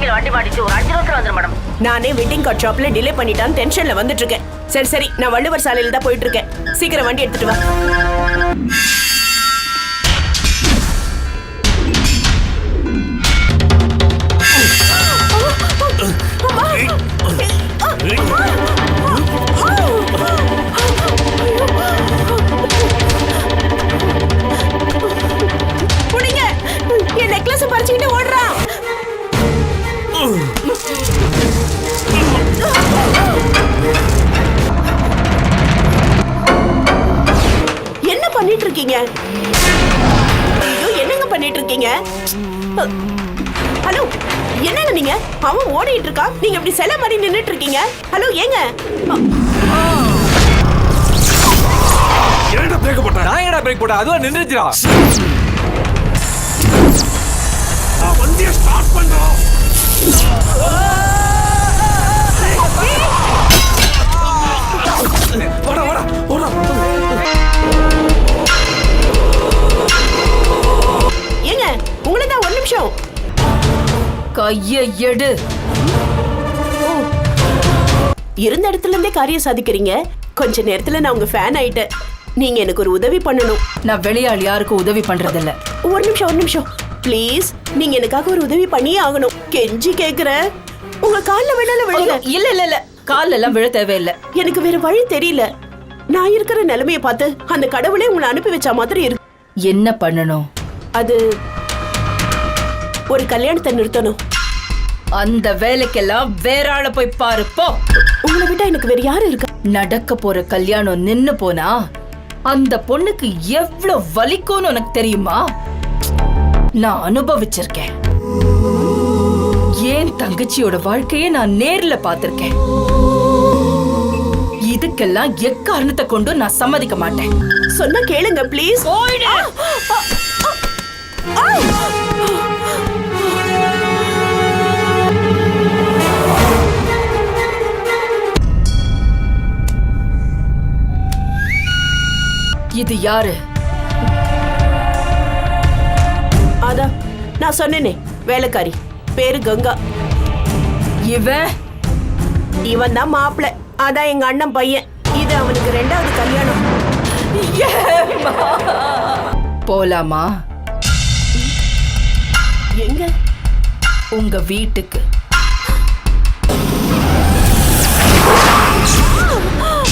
டிராபிக்ல வண்டி மாட்டிச்சு. ஒரு 5 நிமிஷத்துல வந்துடும் மேடம். நானே வெட்டிங் கார்டு ஷாப்ல டிலே பண்ணிட்டான் டென்ஷன்ல வந்துட்டு இருக்கேன். சரி சரி, நான் வள்ளுவர் சாலையில தான் போயிட்டு இருக்கேன். சீக்கிரம் வண்டி எடுத்துட்டு வா. புடிங்க, என் நெக்லஸ் பறிச்சுக்கிட்டு ஓடுறான். என்ன பண்ணிட்டு இருக்கீங்க? ஐயோ, என்னங்க பண்ணிட்டு இருக்கீங்க? ஹலோ, என்னங்க நீங்க? அவன் ஓடிட்டு இருக்கான், நீங்க இப்படி சிலை மாதிரி நின்னுட்டு இருக்கீங்க. ஹலோ, ஏங்க? ஏன்டா பிரேக் போட்ட? நான் ஏன்டா பிரேக் போட்ட? அதுவா நின்னுச்சுடா. நான் வண்டியை ஸ்டார்ட் பண்றோம். வாடா வாடா வாடா. ஏங்க, உங்களுக்கு தான் ஒரு நிமிஷம். கையை எடு. இருந்த இடத்துல இருந்தே காரியம் சாதிக்கிறீங்க. கொஞ்ச நேரத்துல நான் உங்க ஃபேன் ஆயிட்டேன். நீங்க எனக்கு ஒரு உதவி பண்ணணும். நான் வெளியாள் யாருக்கும் உதவி பண்றதில்ல. ஒரு நிமிஷம் ப்ளீஸ். நீங்க எனக்காக ஒரு உதவி பண்ணியே ஆகணும். கெஞ்சி கேக்குறேன். உங்க கால்ல வேணாலும் விழுங்க. இல்ல இல்ல இல்ல, கால்ல எல்லாம் விழ தேவையில்லை. எனக்கு வேற வழி தெரியல. நான் இருக்கிற நிலைமையை பார்த்து அந்த கடவுளே உங்களை அனுப்பி வச்ச மாதிரி இருக்கு. என்ன பண்ணணும்? அது ஒரு கல்யாணத்தை நிறுத்தணும். அந்த வேலைக்கெல்லாம் வேற ஆள போய் பாரு போ. உங்களை விட்டா எனக்கு வேற யாரு இருக்கா? நடக்க போற கல்யாணம் நின்னு போனா அந்த பொண்ணுக்கு எவ்வளவு வலிக்கும்னு உனக்கு தெரியுமா? நான் அனுபவிச்சிருக்கேன். ஏன் தங்கச்சியோட வாழ்க்கையை நான் நேர்ல பார்த்திருக்கேன். இதுக்கெல்லாம் எக்காரணத்தை கொண்டு நான் சம்மதிக்க மாட்டேன். சொன்னா கேளுங்க ப்ளீஸ். இது யாரு? அதான் நான் சொன்னேனே, வேலைக்காரி. பேரு கங்கா. இவன் தான் மாப்பிள்ள. அதான் எங்க அண்ணன் பையன். இது அவனுக்கு 2வது கல்யாணம். போலாமா? எங்க? உங்க வீட்டுக்கு.